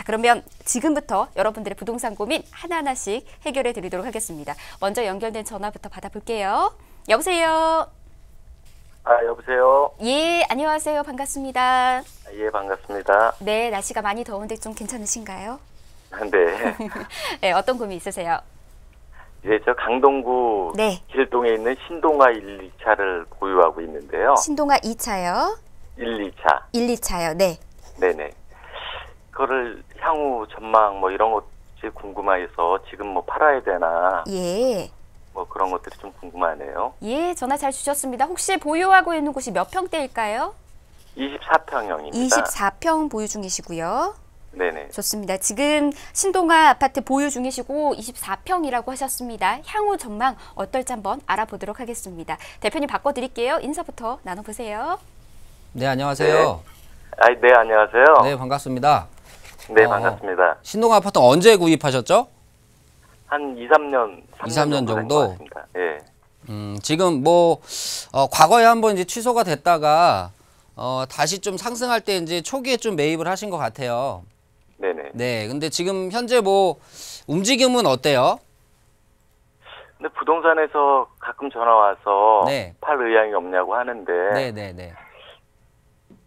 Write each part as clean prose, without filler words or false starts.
그러면 지금부터 여러분들의 부동산 고민 하나하나씩 해결해 드리도록 하겠습니다. 먼저 연결된 전화부터 받아볼게요. 여보세요. 여보세요. 예, 안녕하세요. 반갑습니다. 예, 반갑습니다. 네, 날씨가 많이 더운데 좀 괜찮으신가요? 네. 네, 어떤 고민 있으세요? 네, 저 강동구 네. 길동에 있는 신동아 1, 2차를 보유하고 있는데요. 신동아 2차요? 1, 2차. 1, 2차요. 네. 네네. 그거를 향후 전망 뭐 이런 것이 궁금해서 지금 뭐 팔아야 되나 예. 뭐 그런 것들이 좀 궁금하네요. 예, 전화 잘 주셨습니다. 혹시 보유하고 있는 곳이 몇 평대일까요? 24평형입니다. 24평 보유 중이시고요. 네네. 좋습니다. 지금 신동아 아파트 보유 중이시고 24평이라고 하셨습니다. 향후 전망 어떨지 한번 알아보도록 하겠습니다. 대표님 바꿔드릴게요. 인사부터 나눠보세요. 네, 안녕하세요. 네, 안녕하세요. 네, 반갑습니다. 네, 반갑습니다. 신동아 아파트 언제 구입하셨죠? 한 2, 3년 3년 정도? 예. 지금 뭐 과거에 한번 이제 취소가 됐다가 다시 좀 상승할 때 이제 초기에 좀 매입을 하신 것 같아요. 네네. 네, 근데 지금 현재 뭐 움직임은 어때요? 근데 부동산에서 가끔 전화 와서 네. 팔 의향이 없냐고 하는데 네, 네, 네.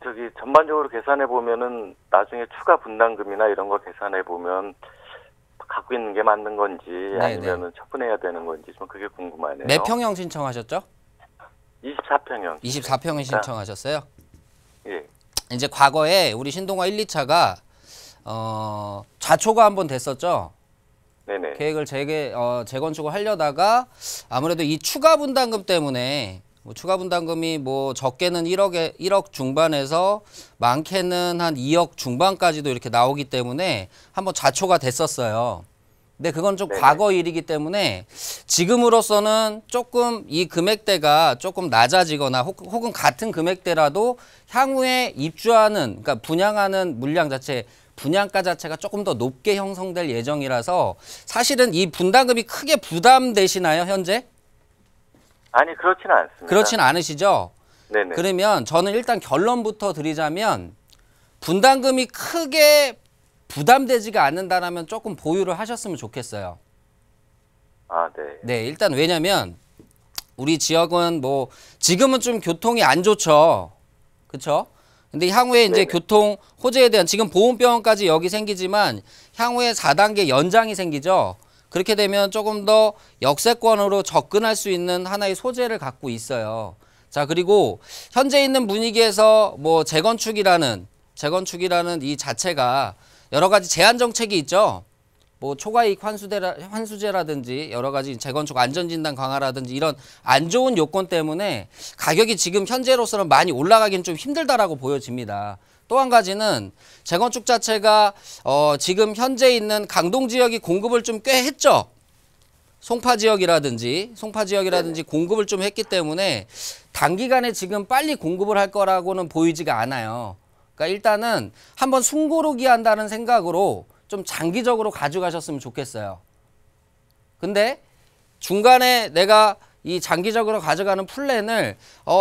저기 전반적으로 계산해 보면은 나중에 추가 분담금이나 이런 거 계산해 보면 갖고 있는 게 맞는 건지 아니면은 처분해야 되는 건지 좀 그게 궁금하네요. 몇 평형 신청하셨죠? 24평형. 24평을 신청하셨어요? 예. 이제 과거에 우리 신동아 1, 2차가 좌초가 한번 됐었죠. 네네. 계획을 재건축을 하려다가 아무래도 이 추가 분담금 때문에 추가 분담금이 뭐 적게는 1억 중반에서 많게는 한 2억 중반까지도 이렇게 나오기 때문에 한번 좌초가 됐었어요. 근데 그건 좀 과거 일이기 때문에 지금으로서는 조금 이 금액대가 조금 낮아지거나 혹은 같은 금액대라도 향후에 입주하는, 그러니까 분양하는 물량 자체, 분양가 자체가 조금 더 높게 형성될 예정이라서 사실은 이 분담금이 크게 부담되시나요, 현재? 아니, 그렇지는 않습니다. 그렇지는 않으시죠? 네네. 그러면 저는 일단 결론부터 드리자면 분담금이 크게 부담되지가 않는다라면 조금 보유를 하셨으면 좋겠어요. 네. 네, 일단 왜냐면 우리 지역은 뭐 지금은 좀 교통이 안 좋죠. 그렇죠? 근데 향후에 이제 교통 호재에 대한 지금 보훈병원까지 여기 생기지만 향후에 4단계 연장이 생기죠. 그렇게 되면 조금 더 역세권으로 접근할 수 있는 하나의 소재를 갖고 있어요. 자, 그리고 현재 있는 분위기에서 뭐 재건축이라는 이 자체가 여러 가지 제한 정책이 있죠. 뭐 초과이익 환수제라든지 여러 가지 재건축 안전진단 강화라든지 이런 안 좋은 요건 때문에 가격이 지금 현재로서는 많이 올라가기는 좀 힘들다라고 보여집니다. 또 한 가지는 재건축 자체가 지금 현재 있는 강동 지역이 공급을 좀 꽤 했죠. 송파 지역이라든지 공급을 좀 했기 때문에 단기간에 지금 빨리 공급을 할 거라고는 보이지가 않아요. 그러니까 일단은 한번 숨고르기 한다는 생각으로 좀 장기적으로 가져가셨으면 좋겠어요. 근데 중간에 내가 이 장기적으로 가져가는 플랜을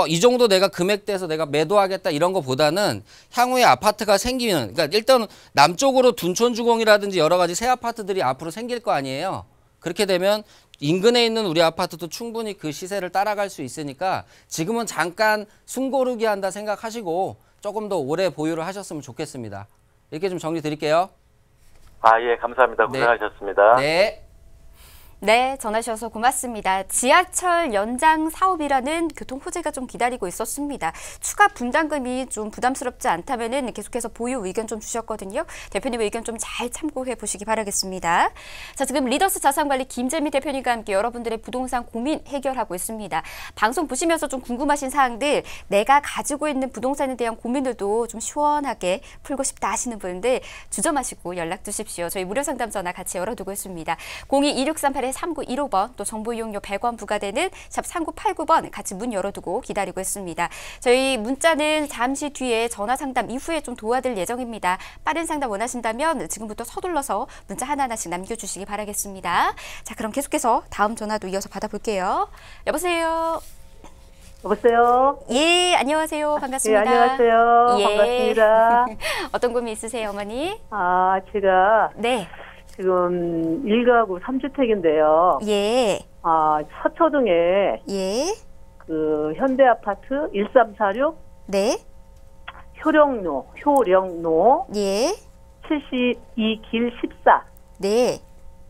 이 정도 내가 금액대에서 내가 매도하겠다 이런 거보다는 향후에 아파트가 생기면, 그러니까 일단 남쪽으로 둔촌주공이라든지 여러 가지 새 아파트들이 앞으로 생길 거 아니에요. 그렇게 되면 인근에 있는 우리 아파트도 충분히 그 시세를 따라갈 수 있으니까 지금은 잠깐 숨고르기 한다 생각하시고 조금 더 오래 보유를 하셨으면 좋겠습니다. 이렇게 좀 정리 드릴게요. 예, 감사합니다. 고생하셨습니다. 네. 네, 전화 주셔서 고맙습니다. 지하철 연장 사업이라는 교통 호재가 좀 기다리고 있었습니다. 추가 분담금이 좀 부담스럽지 않다면은 계속해서 보유 의견 좀 주셨거든요. 대표님의 의견 좀 잘 참고해 보시기 바라겠습니다. 자, 지금 리더스 자산관리 김재미 대표님과 함께 여러분들의 부동산 고민 해결하고 있습니다. 방송 보시면서 좀 궁금하신 사항들, 내가 가지고 있는 부동산에 대한 고민들도 좀 시원하게 풀고 싶다 하시는 분들 주저마시고 연락 주십시오. 저희 무료 상담 전화 같이 열어두고 있습니다. 02-2638 3915번 또 정보 이용료 100원 부과되는 샵 3989번 같이 문 열어두고 기다리고 있습니다. 저희 문자는 잠시 뒤에 전화 상담 이후에 좀 도와드릴 예정입니다. 빠른 상담 원하신다면 지금부터 서둘러서 문자 하나하나씩 남겨주시기 바라겠습니다. 자, 그럼 계속해서 다음 전화도 이어서 받아볼게요. 여보세요. 여보세요? 예, 안녕하세요. 예, 반갑습니다. 안녕하세요. 예. 반갑습니다. 어떤 고민 있으세요, 어머니? 아, 제가 네. 지금 1가구 3주택인데요. 예. 아, 서초동에 예. 그 현대아파트 1346 네. 효령로 예. 72길 14. 네.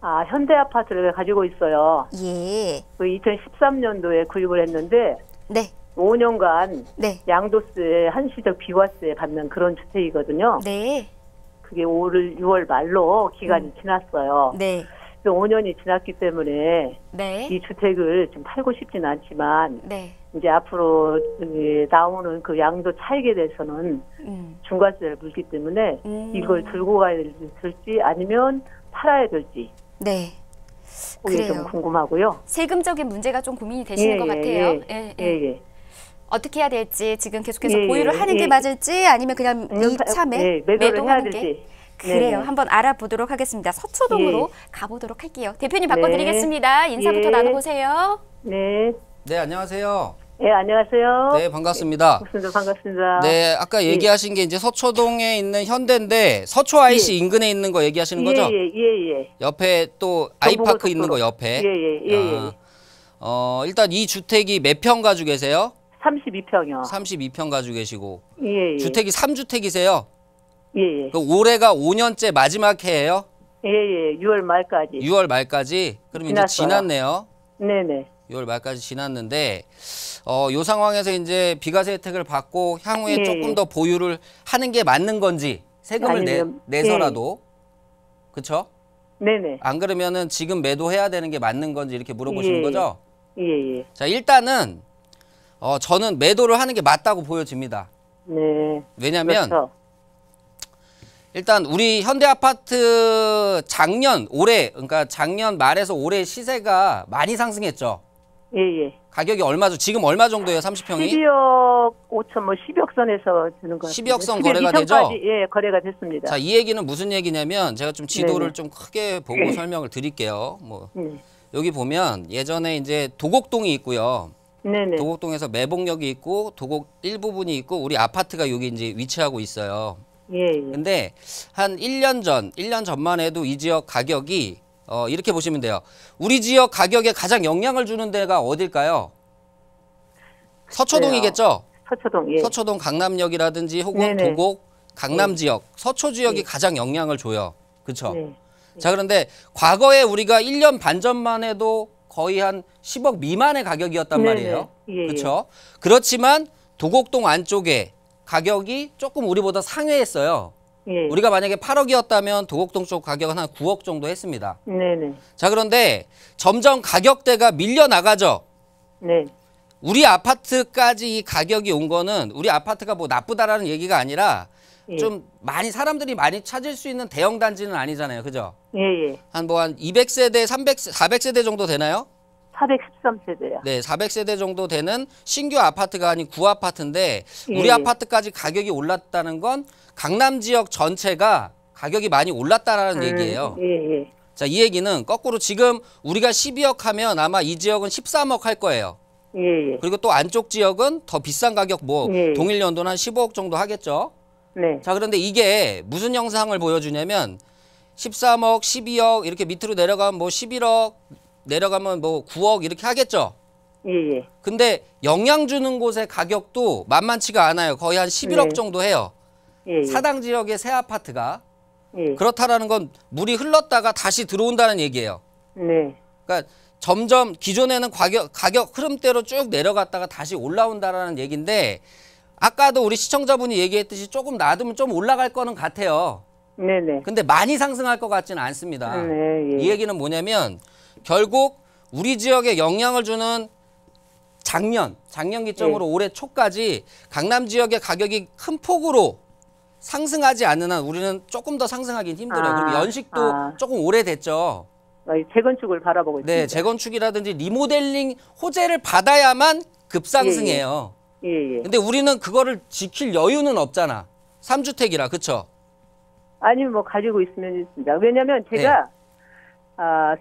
아, 현대아파트를 가지고 있어요. 예. 그 2013년도에 구입을 했는데 네. 5년간 네. 양도세, 한시적 비과세 받는 그런 주택이거든요. 네. 그게 올 6월 말로 기간이 지났어요. 네. 5년이 지났기 때문에 네. 이 주택을 좀 팔고 싶진 않지만 네. 이제 앞으로 나오는 그 양도 차익에 대해서는 중과세를 물기 때문에 이걸 들고 가야 될지 아니면 팔아야 될지 네. 그게 좀 그래요. 궁금하고요. 세금적인 문제가 좀 고민이 되시는 것 같아요. 예. 어떻게 해야 될지 지금 계속해서 예, 보유를 예, 하는 게 예. 맞을지 아니면 그냥 이참에 매도를 해야 매도하는 게 될지. 그래요. 네네. 한번 알아보도록 하겠습니다. 서초동으로 가보도록 할게요. 대표님 바꿔드리겠습니다. 인사부터 예. 나눠보세요. 네. 네, 안녕하세요. 예, 안녕하세요. 네, 반갑습니다. 반갑습니다. 네, 아까 얘기하신 게 이제 서초동에 있는 현대인데 서초 IC 인근에 있는 거 얘기하시는 거죠? 예. 옆에 또 아이파크 있는 거 옆에. 예. 일단 이 주택이 몇 평 가지고 계세요? 32평이요. 32평 가지고 계시고. 예. 주택이 3주택이세요? 예. 그 올해가 5년째 마지막 해예요? 예. 6월 말까지. 6월 말까지? 그럼 이제 지났어요. 지났네요. 네네. 6월 말까지 지났는데 요 상황에서 이제 비과세 혜택을 받고 향후에 예. 조금 더 보유를 하는 게 맞는 건지 세금을 아니면, 내서라도 그쵸? 네네. 안 그러면은 지금 매도해야 되는 게 맞는 건지 이렇게 물어보시는 예. 거죠? 예. 자, 일단은 저는 매도를 하는 게 맞다고 보여집니다. 네. 왜냐면 그렇죠. 일단 우리 현대아파트 올해 그러니까 작년 말에서 올해 시세가 많이 상승했죠. 예. 가격이 얼마죠? 지금 얼마 정도예요? 30평이? 12억 5천 10억 선에서 주는 거 12억 선 거래가 되죠? 예, 거래가 됐습니다. 자, 이 얘기는 무슨 얘기냐면 제가 좀 지도를 네네. 좀 크게 보고 설명을 드릴게요. 뭐 네. 여기 보면 예전에 이제 도곡동이 있고요. 네네. 도곡동에서 매봉역이 있고 도곡 일부분이 있고 우리 아파트가 여기 이제 위치하고 있어요. 예. 근데 한 1년 전만 해도 이 지역 가격이 이렇게 보시면 돼요. 우리 지역 가격에 가장 영향을 주는 데가 어딜까요? 서초동이겠죠? 서초동. 예. 서초동 강남역이라든지 혹은 네네. 도곡 강남 지역, 서초 지역이 네. 가장 영향을 줘요. 그렇죠? 네. 자, 그런데 과거에 우리가 1년 반 전만 해도 거의 한 10억 미만의 가격이었단 네네. 말이에요. 예, 그렇죠? 그렇지만 도곡동 안쪽에 가격이 조금 우리보다 상회했어요. 예. 우리가 만약에 8억이었다면 도곡동 쪽 가격은 한 9억 정도 했습니다. 네네. 자, 그런데 점점 가격대가 밀려나가죠. 네. 우리 아파트까지 이 가격이 온 거는 우리 아파트가 뭐 나쁘다라는 얘기가 아니라 예. 좀 많이 사람들이 많이 찾을 수 있는 대형 단지는 아니잖아요. 그죠? 예. 한 200세대, 400세대 정도 되나요? 413세대야. 네, 400세대 정도 되는 신규 아파트가 아닌 구아파트인데 우리 예. 아파트까지 가격이 올랐다는 건 강남 지역 전체가 가격이 많이 올랐다라는 얘기예요. 예. 자, 이 얘기는 거꾸로 지금 우리가 12억 하면 아마 이 지역은 13억 할 거예요. 예. 그리고 또 안쪽 지역은 더 비싼 가격 뭐 예. 동일 연도는 한 15억 정도 하겠죠. 네. 자, 그런데 이게 무슨 영상을 보여주냐면 13억, 12억 이렇게 밑으로 내려가면 뭐 11억 내려가면 뭐 9억 이렇게 하겠죠. 예. 근데 영향 주는 곳의 가격도 만만치가 않아요. 거의 한 11억 네. 정도 해요. 예. 사당 지역의 새 아파트가. 예. 그렇다라는 건 물이 흘렀다가 다시 들어온다는 얘기예요. 네. 그러니까 점점 기존에는 가격 흐름대로 쭉 내려갔다가 다시 올라온다라는 얘기인데 아까도 우리 시청자분이 얘기했듯이 조금 놔두면 좀 올라갈 거는 같아요. 네네. 근데 많이 상승할 것 같지는 않습니다. 네. 예. 이 얘기는 뭐냐면 결국 우리 지역에 영향을 주는 작년 기점으로 올해 초까지 강남 지역의 가격이 큰 폭으로 상승하지 않는 한 우리는 조금 더 상승하기는 힘들어요. 그리고 연식도 조금 오래됐죠. 재건축을 바라보고 있습니다. 네, 재건축이라든지 리모델링 호재를 받아야만 급상승해요. 예. 근데 우리는 그거를 지킬 여유는 없잖아. 3주택이라, 그쵸? 아니, 뭐, 가지고 있으면 있습니다. 왜냐면 제가,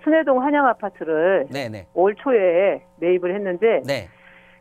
순회동 한양 아파트를 네네. 올 초에 매입을 했는데, 네.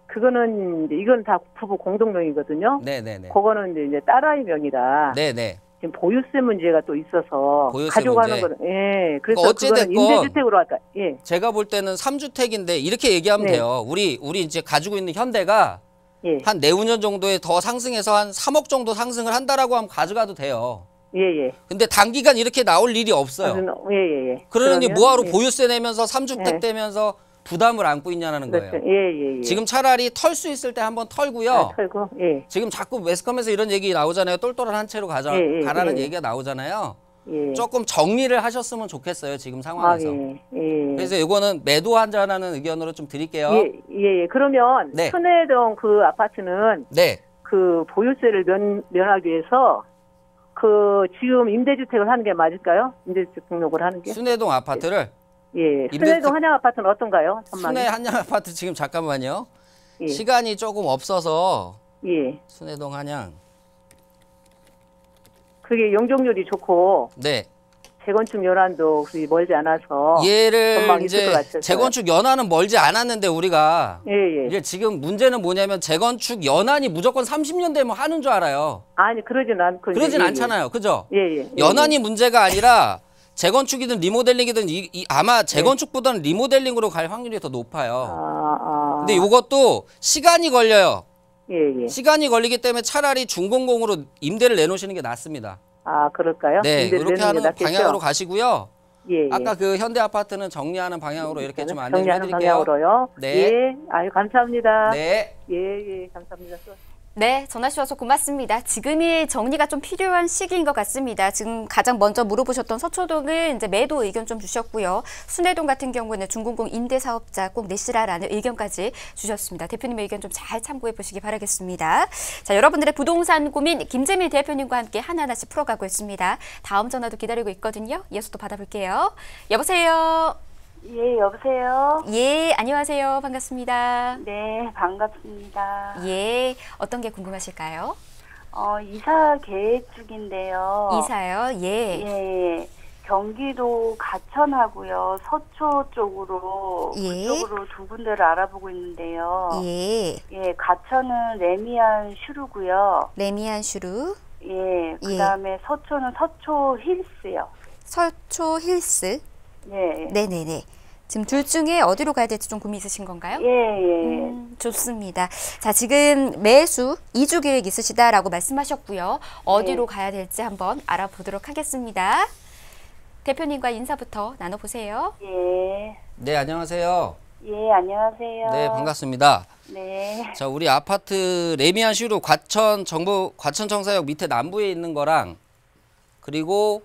그거는 이제 이건 다 부부 공동명이거든요. 네네네. 그거는 이제 딸아이 명이라 네네. 지금 보유세 문제가 또 있어서 보유세 가져가는 문제. 거는 예. 그래서 그러니까 그거는 어찌됐건 임대주택으로 할까? 예. 제가 볼 때는 3주택인데 이렇게 얘기하면 네. 돼요. 우리 이제 가지고 있는 현대가 예. 한 내후년 정도에 더 상승해서 한 3억 정도 상승을 한다라고 하면 가져가도 돼요. 예, 예. 근데 단기간 이렇게 나올 일이 없어요. 예, 예, 예. 그러니 그러면, 뭐하러 예. 보유세 내면서 3주택 예. 되면서 부담을 안고 있냐는 거예요. 그렇죠. 예, 예, 예. 지금 차라리 털 수 있을 때 한번 털고요. 아, 털고, 예. 지금 자꾸 매스컴에서 이런 얘기 나오잖아요. 똘똘한 한 채로 예, 예, 가라는 예. 얘기가 나오잖아요. 예. 조금 정리를 하셨으면 좋겠어요. 지금 아, 상황에서. 예, 예. 그래서 이거는 매도하자라는 의견으로 좀 드릴게요. 예, 예, 예. 그러면 네. 순회동 그 아파트는 네. 그 보유세를 면하기 위해서 그 지금 임대주택을 하는 게 맞을까요? 임대주택 등록을 하는 게? 순회동 아파트를 예. 순회동 한양 아파트는 어떤가요? 전망이? 순회 한양 아파트 지금 잠깐만요. 예. 시간이 조금 없어서 예. 순회동 한양. 그게 용적률이 좋고 네. 재건축 연한도 그리 멀지 않아서 얘를 전망이 있을 것 이제 같아서요. 재건축 연한은 멀지 않았는데 우리가 예, 예. 이제 지금 문제는 뭐냐면 재건축 연한이 무조건 30년 되면 하는 줄 알아요. 아니 그러진 않고 그러진 이제, 예, 않잖아요. 그죠? 예, 예. 예, 연한이 문제가 아니라 재건축이든 리모델링이든 아마 재건축보다는 리모델링으로 갈 확률이 더 높아요. 아. 근데 이것도 시간이 걸려요. 예, 예. 시간이 걸리기 때문에 차라리 중공공으로 임대를 내놓으시는 게 낫습니다. 아, 그럴까요? 네, 임대를 이렇게 내는 게 하는 낫겠죠? 방향으로 가시고요. 예, 예. 아까 그 현대 아파트는 정리하는 방향으로 이렇게 좀 안내 좀 정리하는 해드릴게요. 방향으로요. 네. 예, 아유 감사합니다. 네. 예, 예, 감사합니다. 네, 전화 주셔서 고맙습니다. 지금이 정리가 좀 필요한 시기인 것 같습니다. 지금 가장 먼저 물어보셨던 서초동은 이제 매도 의견 좀 주셨고요. 순회동 같은 경우는 중공공 임대사업자 꼭 내시라라는 의견까지 주셨습니다. 대표님의 의견 좀 잘 참고해 보시기 바라겠습니다. 자, 여러분들의 부동산 고민 김재민 대표님과 함께 하나하나씩 풀어가고 있습니다. 다음 전화도 기다리고 있거든요. 이어서 또 받아볼게요. 여보세요. 예, 여보세요? 예, 안녕하세요. 반갑습니다. 네, 반갑습니다. 예, 어떤 게 궁금하실까요? 이사 계획 중인데요. 이사요? 예. 예, 경기도 가천하고요, 서초 쪽으로, 예. 그쪽으로 두 군데를 알아보고 있는데요. 예. 예, 가천은 레미안 슈루고요. 레미안 슈루, 예, 그 다음에 서초는 서초 힐스요. 서초 힐스. 예. 네네네. 지금 둘 중에 어디로 가야 될지 좀 고민 있으신 건가요? 예, 예. 좋습니다. 자, 지금 매수 2주 계획 있으시다라고 말씀하셨고요. 어디로 네. 가야 될지 한번 알아보도록 하겠습니다. 대표님과 인사부터 나눠보세요. 예. 네, 안녕하세요. 예, 안녕하세요. 네, 반갑습니다. 네. 자, 우리 아파트 레미안 슈루 과천청사역 밑에 남부에 있는 거랑 그리고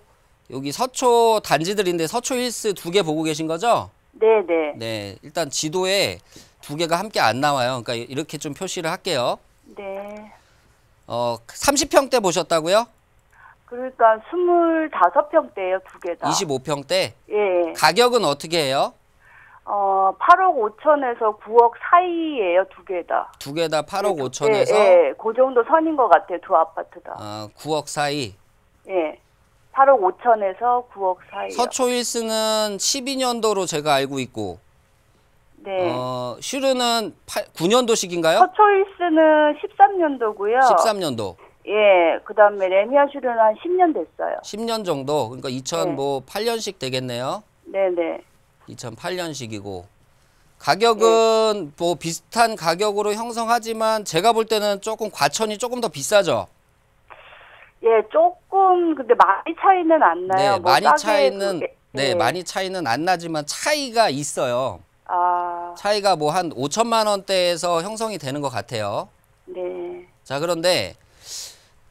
여기 서초 단지들인데 서초 힐스 2개 보고 계신 거죠? 네네. 네, 일단 지도에 2개가 함께 안 나와요. 그러니까 이렇게 좀 표시를 할게요. 네. 30평대 보셨다고요? 그러니까 25평대예요, 두 개 다. 25평대? 예. 가격은 어떻게 해요? 8억 5천에서 9억 사이예요, 두 개 다. 2개 다 8억 예, 5천에서 예, 그 정도 선인 것 같아요, 두 아파트 다. 9억 사이. 예. 8억 5천에서 9억 사이. 서초 힐스는 12년도로 제가 알고 있고 네. 슈르는 9년도식인가요? 서초힐스는 13년도고요. 13년도. 예. 그다음에 레미아슈르는 한 10년 됐어요. 10년 정도. 그러니까 2008년식 되겠네요. 네네. 2008년식이고 가격은 뭐 비슷한 가격으로 형성하지만 제가 볼 때는 조금 과천이 조금 더 비싸죠. 예, 조금 근데 많이 차이는 안 나요. 네, 뭐 많이 싸게 차이는 네, 예. 많이 차이는 안 나지만 차이가 있어요. 아, 차이가 뭐 한 5천만 원대에서 형성이 되는 것 같아요. 네. 자, 그런데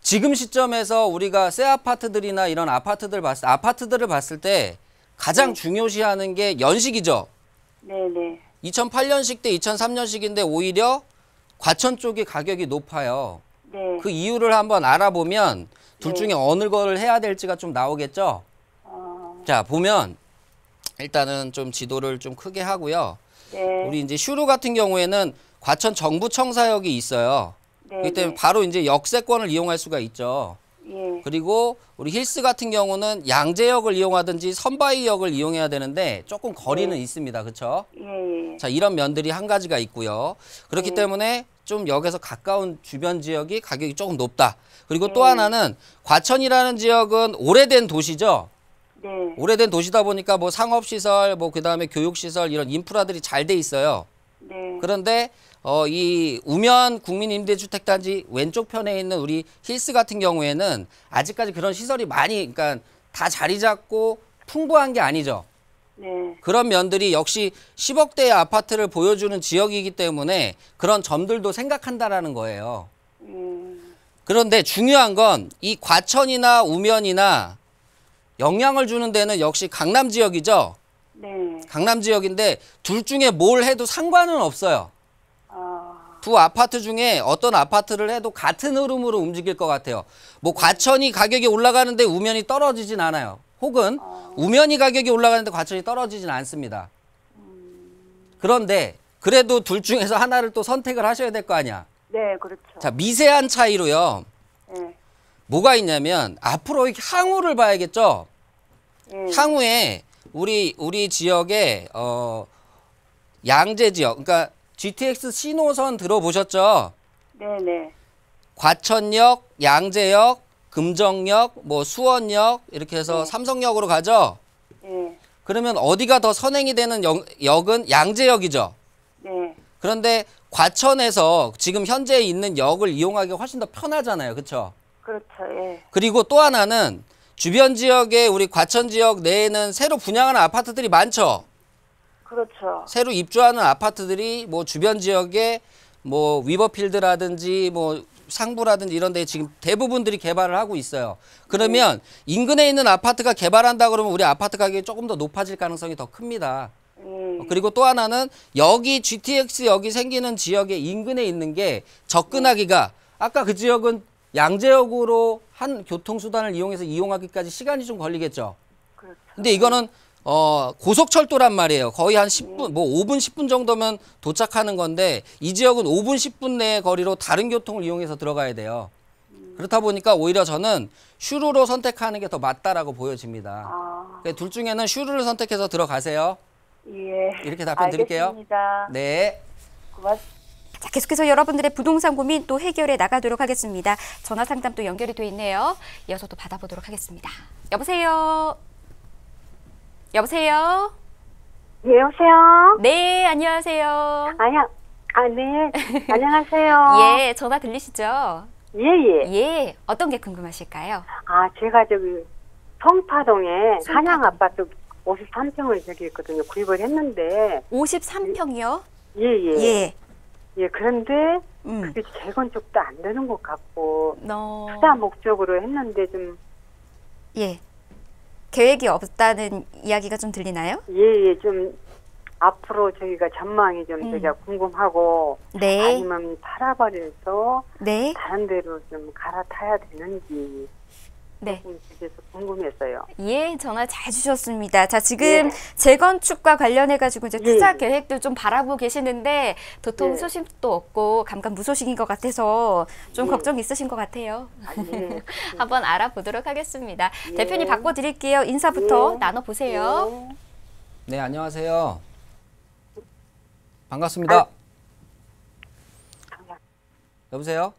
지금 시점에서 우리가 새 아파트들이나 이런 아파트들을 봤을 때 가장 중요시하는 게 연식이죠. 네네. 2008년식 대 2003년식인데 오히려 과천 쪽이 가격이 높아요. 네. 그 이유를 한번 알아보면 둘 네. 중에 어느 거를 해야 될지가 좀 나오겠죠. 자, 보면 일단은 좀 지도를 좀 크게 하고요. 네. 우리 이제 슈루 같은 경우에는 과천 정부청사역이 있어요. 네. 그렇기 때문에 바로 이제 역세권을 이용할 수가 있죠. 예. 그리고 우리 힐스 같은 경우는 양재역을 이용하든지 선바위역을 이용해야 되는데 조금 거리는 있습니다. 그렇죠? 예. 자, 이런 면들이 한 가지가 있고요. 그렇기 예. 때문에 좀 역에서 가까운 주변 지역이 가격이 조금 높다. 그리고 또 하나는 과천이라는 지역은 오래된 도시죠. 네. 오래된 도시다 보니까 뭐 상업시설, 뭐 그다음에 교육시설 이런 인프라들이 잘 돼 있어요. 네. 그런데 이 우면 국민임대주택단지 왼쪽 편에 있는 우리 힐스 같은 경우에는 아직까지 그런 시설이 많이, 그러니까 다 자리 잡고 풍부한 게 아니죠. 네. 그런 면들이 역시 10억대의 아파트를 보여주는 지역이기 때문에 그런 점들도 생각한다라는 거예요. 그런데 중요한 건 이 과천이나 우면이나 영향을 주는 데는 역시 강남 지역이죠. 네. 강남 지역인데 둘 중에 뭘 해도 상관은 없어요. 두 아파트 중에 어떤 아파트를 해도 같은 흐름으로 움직일 것 같아요. 뭐 과천이 가격이 올라가는데 우면이 떨어지진 않아요. 혹은 우면이 가격이 올라가는데 과천이 떨어지진 않습니다. 그런데 그래도 둘 중에서 하나를 또 선택을 하셔야 될 거 아니야. 네, 그렇죠. 자, 미세한 차이로요. 네. 뭐가 있냐면 앞으로 향후를 봐야겠죠. 네. 향후에 우리 지역에 양재 지역, 그러니까 GTX 신호선 들어보셨죠? 네네. 과천역, 양재역, 금정역, 뭐 수원역 이렇게 해서 삼성역으로 가죠. 네. 그러면 어디가 더 선행이 되는 역은 양재역이죠. 네. 그런데 과천에서 지금 현재 있는 역을 이용하기 훨씬 더 편하잖아요. 그렇죠? 그렇죠. 예. 그리고 또 하나는 주변 지역에 우리 과천 지역 내에는 새로 분양하는 아파트들이 많죠. 그렇죠. 새로 입주하는 아파트들이 뭐 주변 지역에 뭐 위버필드라든지 뭐 상부라든지 이런 데 지금 대부분들이 개발을 하고 있어요. 그러면 인근에 있는 아파트가 개발한다 그러면 우리 아파트 가격이 조금 더 높아질 가능성이 더 큽니다. 그리고 또 하나는 여기 GTX 역이 생기는 지역의 인근에 있는 게 접근하기가 아까 그 지역은 양재역으로 한 교통수단을 이용해서 이용하기까지 시간이 좀 걸리겠죠. 그렇죠. 근데 이거는 고속철도란 말이에요. 거의 한 10분, 뭐 5분, 10분 정도면 도착하는 건데 이 지역은 5분, 10분 내의 거리로 다른 교통을 이용해서 들어가야 돼요. 그렇다 보니까 오히려 저는 슈루로 선택하는 게 더 맞다라고 보여집니다. 그러니까 둘 중에는 슈루를 선택해서 들어가세요. 예. 이렇게 답변 드릴게요. 알겠습니다. 네. 고맙습니다. 자, 계속해서 여러분들의 부동산 고민 또 해결해 나가도록 하겠습니다. 전화 상담 또 연결이 돼 있네요. 이어서 또 받아보도록 하겠습니다. 여보세요? 여보세요? 예, 여보세요? 네, 안녕하세요. 네. 안녕하세요. 예, 전화 들리시죠? 예, 예. 예, 어떤 게 궁금하실까요? 제가 성파동에 성파동. 한양 아파트 53평을 저기 있거든요. 구입을 했는데. 53평이요? 예, 예. 예. 예, 그런데 그게 재건축도 안 되는 것 같고. 투자 목적으로 했는데 좀. 예. 계획이 없다는 이야기가 좀 들리나요? 예, 예. 좀 앞으로 저희가 전망이 좀 제가 궁금하고. 네. 아니면 팔아버려서. 네. 다른 데로 좀 갈아타야 되는지. 네. 그래서 궁금했어요. 예, 전화 잘 주셨습니다. 자, 지금 재건축과 관련해가지고 이제 투자 계획들 좀 바라보고 계시는데 도통 소식도 없고 감감무소식인 것 같아서 좀 걱정이 있으신 것 같아요. 한번 알아보도록 하겠습니다. 대표님 바꿔드릴게요. 인사부터 나눠보세요. 네, 안녕하세요. 반갑습니다. 여보세요?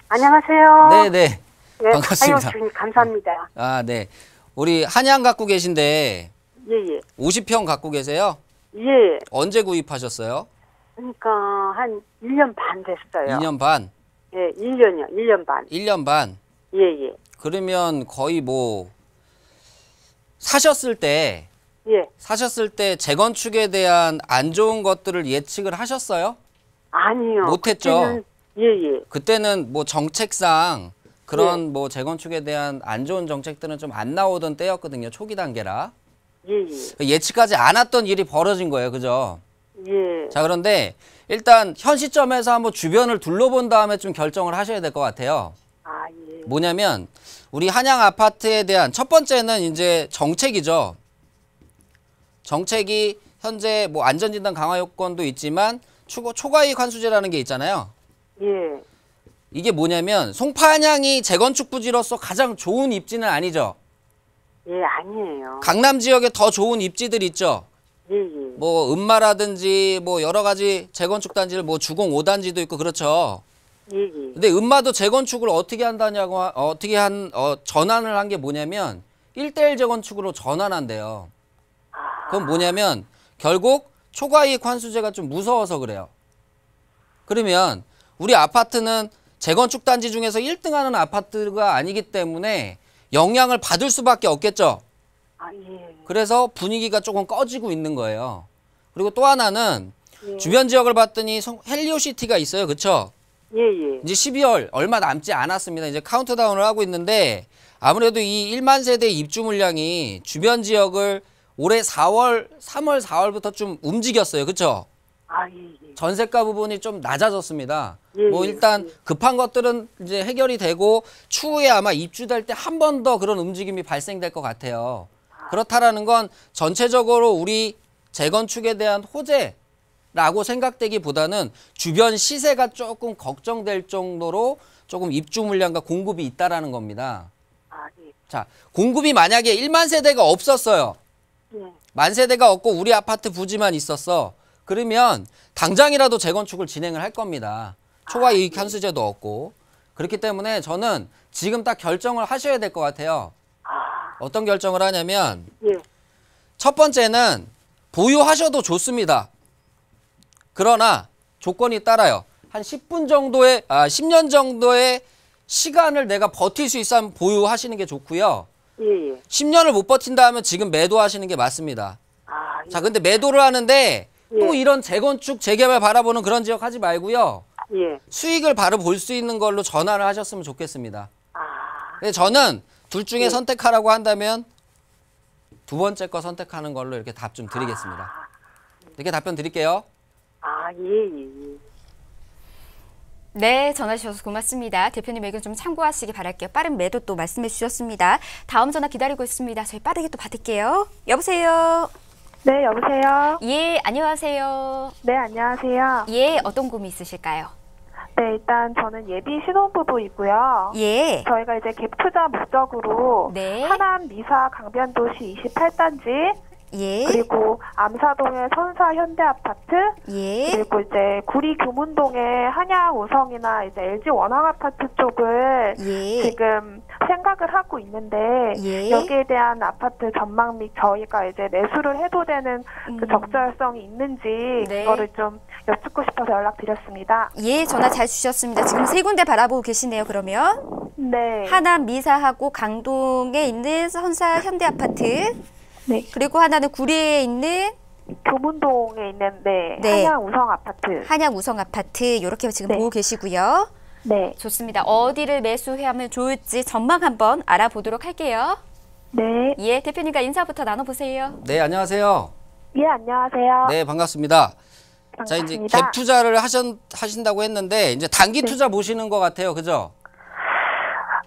안녕하세요. 네. 반갑습니다. 아유, 주님 감사합니다. 네. 우리 한양 갖고 계신데 예. 50평 갖고 계세요? 예. 언제 구입하셨어요? 그러니까 한 1년 반 됐어요. 2년 반? 예, 1년이요. 1년 반. 1년 반? 예. 그러면 거의 뭐 사셨을 때 재건축에 대한 안 좋은 것들을 예측을 하셨어요? 아니요. 못했죠. 예. 그때는 뭐 정책상 그런 뭐 재건축에 대한 안 좋은 정책들은 좀 안 나오던 때였거든요. 초기 단계라. 예. 예측하지 않았던 일이 벌어진 거예요. 그죠? 예. 자, 그런데 일단 현 시점에서 한번 주변을 둘러본 다음에 좀 결정을 하셔야 될 것 같아요. 예. 뭐냐면 우리 한양 아파트에 대한 첫 번째는 이제 정책이죠. 정책이 현재 뭐 안전진단 강화 요건도 있지만 초과이익 환수제라는 게 있잖아요. 예. 이게 뭐냐면 송파항이 재건축 부지로서 가장 좋은 입지는 아니죠. 예, 아니에요. 강남 지역에 더 좋은 입지들 있죠. 예, 예. 뭐 은마라든지 뭐 여러 가지 재건축 단지를 뭐 주공 5단지도 있고 그렇죠. 예, 예. 근데 은마도 재건축을 어떻게 한다냐고 전환을 한 게 뭐냐면 1:1 재건축으로 전환한대요. 그건 뭐냐면 결국 초과이익 환수제가 좀 무서워서 그래요. 그러면 우리 아파트는 재건축 단지 중에서 1등하는 아파트가 아니기 때문에 영향을 받을 수밖에 없겠죠. 아, 예. 그래서 분위기가 조금 꺼지고 있는 거예요. 그리고 또 하나는 주변 지역을 봤더니 헬리오시티가 있어요. 그렇죠? 예, 예. 이제 12월 얼마 남지 않았습니다. 이제 카운트다운을 하고 있는데 아무래도 이 1만 세대 입주 물량이 주변 지역을 올해 3월, 4월부터 좀 움직였어요. 그렇죠? 아, 예, 예. 전세가 부분이 좀 낮아졌습니다. 예, 뭐 일단 급한 것들은 이제 해결이 되고 추후에 아마 입주될 때 한 번 더 그런 움직임이 발생될 것 같아요. 그렇다라는 건 전체적으로 우리 재건축에 대한 호재라고 생각되기보다는 주변 시세가 조금 걱정될 정도로 조금 입주 물량과 공급이 있다라는 겁니다. 아, 예. 자, 공급이 만약에 1만 세대가 없었어요. 예. 만 세대가 없고 우리 아파트 부지만 있었어. 그러면 당장이라도 재건축을 진행을 할 겁니다. 초과 이익 환수제도 없고. 그렇기 때문에 저는 지금 딱 결정을 하셔야 될 것 같아요. 어떤 결정을 하냐면 예. 첫 번째는 보유하셔도 좋습니다. 그러나 조건이 따라요. 한 10분 정도의 10년 정도의 시간을 내가 버틸 수 있으면 보유하시는 게 좋고요. 예, 예. 10년을 못 버틴다 하면 지금 매도하시는 게 맞습니다. 아, 예. 자, 근데 매도를 하는데 또 예. 이런 재건축, 재개발 바라보는 그런 지역 하지 말고요. 예. 수익을 바로 볼 수 있는 걸로 전환을 하셨으면 좋겠습니다. 아, 근데 저는 둘 중에 예. 선택하라고 한다면 두 번째 거 선택하는 걸로 이렇게 답 좀 드리겠습니다. 이렇게 답변 드릴게요. 아, 예, 예, 예. 네, 전화 주셔서 고맙습니다. 대표님 의견 좀 참고하시기 바랄게요. 빠른 매도 또 말씀해 주셨습니다. 다음 전화 기다리고 있습니다. 저희 빠르게 또 받을게요. 여보세요? 네, 여보세요? 예, 안녕하세요. 네, 안녕하세요. 예, 어떤 고민 있으실까요? 네, 일단 저는 예비 신혼부부이고요. 예. 저희가 이제 갭 투자 목적으로 네. 하남 미사 강변도시 28단지 예. 그리고 암사동의 선사 현대아파트 예. 그리고 이제 구리 교문동의 한양 우성이나 이제 LG 원앙아파트 쪽을 예. 지금 생각을 하고 있는데 예. 여기에 대한 아파트 전망 및 저희가 이제 매수를 해도 되는 그 적절성이 있는지 네. 그거를 좀 여쭙고 싶어서 연락드렸습니다. 예, 전화 잘 주셨습니다. 지금 세 군데 바라보고 계시네요, 그러면. 네. 하남 미사하고 강동에 있는 선사 현대아파트. 네. 그리고 하나는 구리에 있는 교문동에 있는 네. 한양 우성 아파트. 한양 우성 아파트 이렇게 지금 네. 보고 계시고요. 네. 좋습니다. 어디를 매수하면 좋을지 전망 한번 알아보도록 할게요. 네. 예, 대표님과 인사부터 나눠보세요. 네, 안녕하세요. 예, 안녕하세요. 네, 반갑습니다. 자, 이제 반갑습니다. 갭 투자를 하신다고 했는데 이제 단기 투자 보시는 것 같아요. 그죠?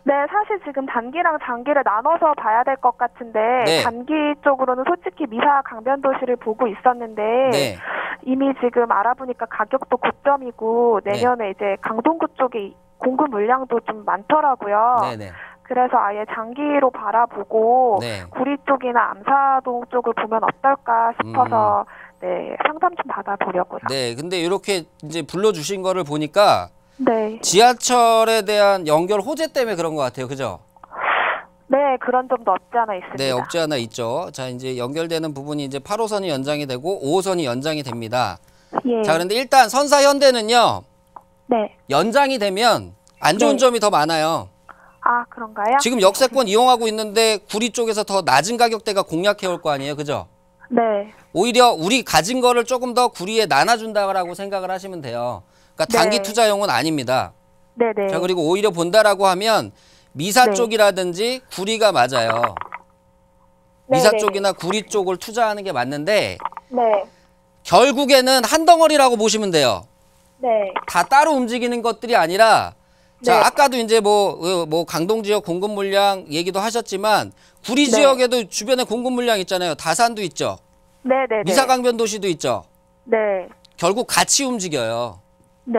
네, 사실 지금 단기랑 장기를 나눠서 봐야 될 것 같은데 네. 단기 쪽으로는 솔직히 미사 강변도시를 보고 있었는데 네. 이미 지금 알아보니까 가격도 고점이고 내년에 이제 강동구 쪽에 공급 물량도 좀 많더라고요. 네, 네. 그래서 아예 장기로 바라보고 네. 구리 쪽이나 암사동 쪽을 보면 어떨까 싶어서 네, 상담 좀 받아보려고요. 네, 근데 이렇게 이제 불러주신 거를 보니까 네. 지하철에 대한 연결 호재 때문에 그런 것 같아요. 그죠? 네, 그런 점도 없지 않아 있습니다. 네, 없지 않아 있죠. 자, 이제 연결되는 부분이 이제 8호선이 연장이 되고 5호선이 연장이 됩니다. 예. 자, 그런데 일단 선사 현대는요. 네. 연장이 되면 안 좋은 네. 점이 더 많아요. 아, 그런가요? 지금 역세권 이용하고 있는데 구리 쪽에서 더 낮은 가격대가 공략해 올 거 아니에요. 그죠? 네. 오히려 우리 가진 거를 조금 더 구리에 나눠준다라고 생각을 하시면 돼요. 그러니까 네. 단기 투자용은 아닙니다. 네네. 자, 그리고 오히려 본다라고 하면 미사 네. 쪽이라든지 구리가 맞아요. 미사 네네. 쪽이나 구리 쪽을 투자하는 게 맞는데 네. 결국에는 한 덩어리라고 보시면 돼요. 네. 다 따로 움직이는 것들이 아니라 자, 네. 아까도 이제 뭐 강동 지역 공급 물량 얘기도 하셨지만 구리 네. 지역에도 주변에 공급 물량 있잖아요. 다산도 있죠. 네네네. 미사 강변 도시도 있죠. 네. 결국 같이 움직여요. 네.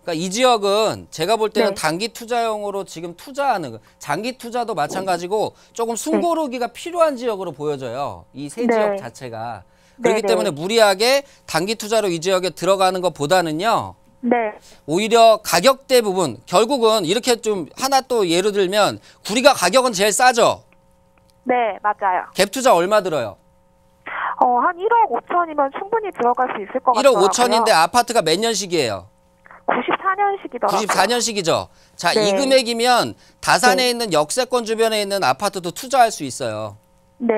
그러니까 이 지역은 제가 볼 때는 네. 단기 투자용으로 지금 투자하는 거, 장기 투자도 마찬가지고 조금 숨고르기가 필요한 지역으로 보여져요. 이 세 네. 지역 자체가. 그렇기 네, 때문에 네. 무리하게 단기 투자로 이 지역에 들어가는 것보다는요. 네. 오히려 가격대 부분, 결국은 이렇게 좀 하나 또 예를 들면 구리가 가격은 제일 싸죠. 네, 맞아요. 갭 투자 얼마 들어요? 한 1억 5천이면 충분히 들어갈 수 있을 것 1억 같아요. 5천인데 아파트가 몇 년식이에요? 94년식이더라고요. 94년식이죠. 자, 네. 이 금액이면 다산에 네. 있는 역세권 주변에 있는 아파트도 투자할 수 있어요. 네.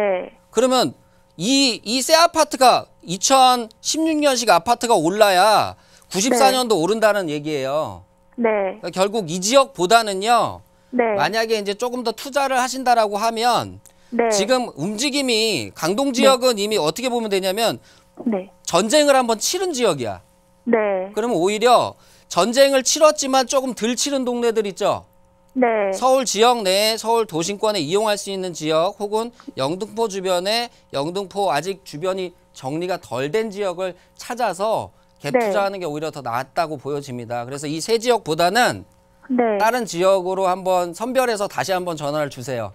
그러면 이 새 아파트가 2016년식 아파트가 올라야 94년도 오른다는 얘기예요. 네. 그러니까 결국 이 지역보다는요. 네. 만약에 이제 조금 더 투자를 하신다라고 하면 네. 지금 움직임이 강동 지역은 이미 어떻게 보면 되냐면 네. 전쟁을 한번 치른 지역이야. 네. 그러면 오히려 전쟁을 치렀지만 조금 덜 치른 동네들 있죠. 네. 서울 지역 내에 서울 도심권에 이용할 수 있는 지역 혹은 영등포 주변에 영등포 아직 주변이 정리가 덜 된 지역을 찾아서 갭 네. 투자하는 게 오히려 더 낫다고 보여집니다. 그래서 이 세 지역보다는 네. 다른 지역으로 한번 선별해서 다시 한번 전화를 주세요.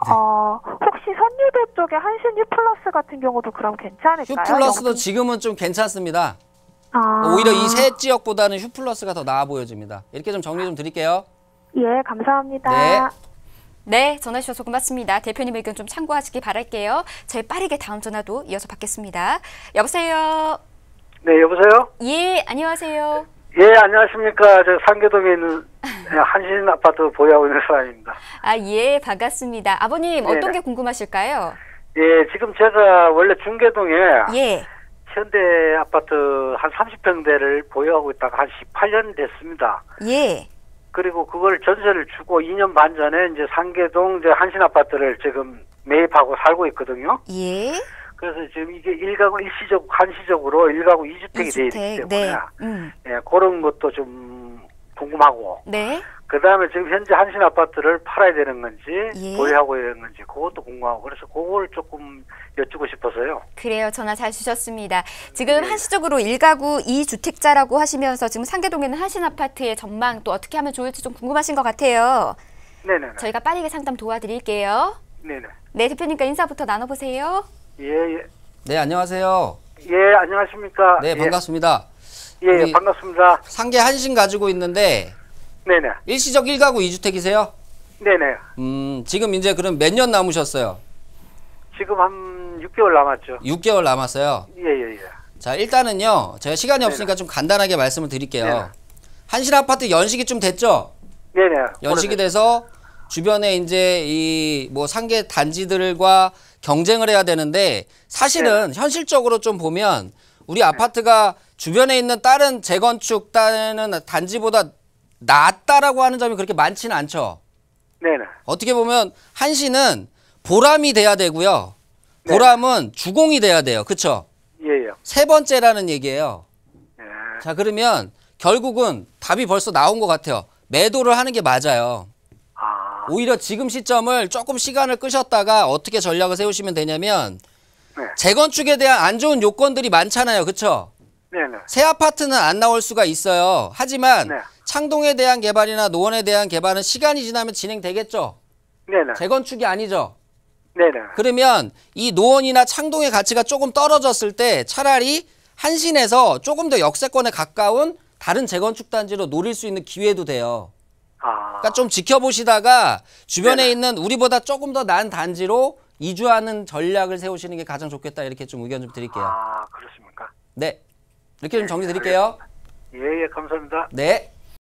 혹시 선유도 쪽에 한신 휴플러스 같은 경우도 그럼 괜찮을까요? 휴플러스도 지금은 좀 괜찮습니다. 오히려 이 세 지역보다는 휴플러스가 더 나아 보여집니다. 이렇게 좀 정리 좀 드릴게요. 예, 감사합니다. 네. 네, 전화 주셔서 고맙습니다. 대표님 의견 좀 참고하시기 바랄게요. 저희 빠르게 다음 전화도 이어서 받겠습니다. 여보세요? 네, 여보세요? 예, 안녕하세요. 예, 안녕하십니까. 저 상계동에 있는 한신 아파트 보유하고 있는 사람입니다. 아, 예, 반갑습니다. 아버님, 어떤 네. 게 궁금하실까요? 예, 지금 제가 원래 중계동에 예, 현대 아파트 한 30평대를 보유하고 있다가 한 18년 됐습니다. 예, 그리고 그걸 전세를 주고 2년 반 전에 이제 상계동 이제 한신 아파트를 지금 매입하고 살고 있거든요. 예. 그래서 지금 이게 일가구 일시적 한시적으로 일가구 2주택이 되어 있기 때문에 네. 예, 그런 것도 좀 궁금하고. 네. 그다음에 지금 현재 한신 아파트를 팔아야 되는 건지 예. 보유하고 있는 건지 그것도 궁금하고 그래서 그걸 조금 여쭙고 싶어서요. 그래요. 전화 잘 주셨습니다. 지금 한시적으로 1가구 2주택자라고 하시면서 지금 상계동에는 한신 아파트의 전망 또 어떻게 하면 좋을지 좀 궁금하신 것 같아요. 네네. 저희가 빠르게 상담 도와드릴게요. 네네. 네, 대표님과 인사부터 나눠보세요. 예. 네, 안녕하세요. 예, 안녕하십니까. 네, 반갑습니다. 예, 반갑습니다. 상계 한신 가지고 있는데 네네. 일시적 1가구 2주택이세요? 네네. 지금 이제 그럼 몇 년 남으셨어요? 지금 한 6개월 남았죠. 6개월 남았어요. 예. 자, 일단은요. 제가 시간이 없으니까 좀 간단하게 말씀을 드릴게요. 네네. 한신 아파트 연식이 좀 됐죠? 네네. 연식이 돼서 주변에 이제 이 뭐 상계 단지들과 경쟁을 해야 되는데 사실은 현실적으로 좀 보면 우리 아파트가 주변에 있는 다른 재건축 다른 단지보다 낫다라고 하는 점이 그렇게 많지는 않죠. 네네. 어떻게 보면 한신은 보람이 돼야 되고요. 보람은 주공이 돼야 돼요. 그렇죠? 예. 세 번째라는 얘기예요. 예. 자, 그러면 결국은 답이 벌써 나온 것 같아요. 매도를 하는 게 맞아요. 오히려 지금 시점을 조금 시간을 끄셨다가 어떻게 전략을 세우시면 되냐면 재건축에 대한 안 좋은 요건들이 많잖아요. 그렇죠? 네네. 새 아파트는 안 나올 수가 있어요. 하지만 네. 창동에 대한 개발이나 노원에 대한 개발은 시간이 지나면 진행되겠죠. 네네. 재건축이 아니죠. 네네. 그러면 이 노원이나 창동의 가치가 조금 떨어졌을 때 차라리 한신에서 조금 더 역세권에 가까운 다른 재건축 단지로 노릴 수 있는 기회도 돼요. 그러니까 좀 지켜보시다가 주변에 있는 우리보다 조금 더 나은 단지로 이주하는 전략을 세우시는 게 가장 좋겠다. 이렇게 좀 의견 좀 드릴게요. 그렇습니까? 네. 이렇게 좀 정리 드릴게요. 예, 감사합니다. 네.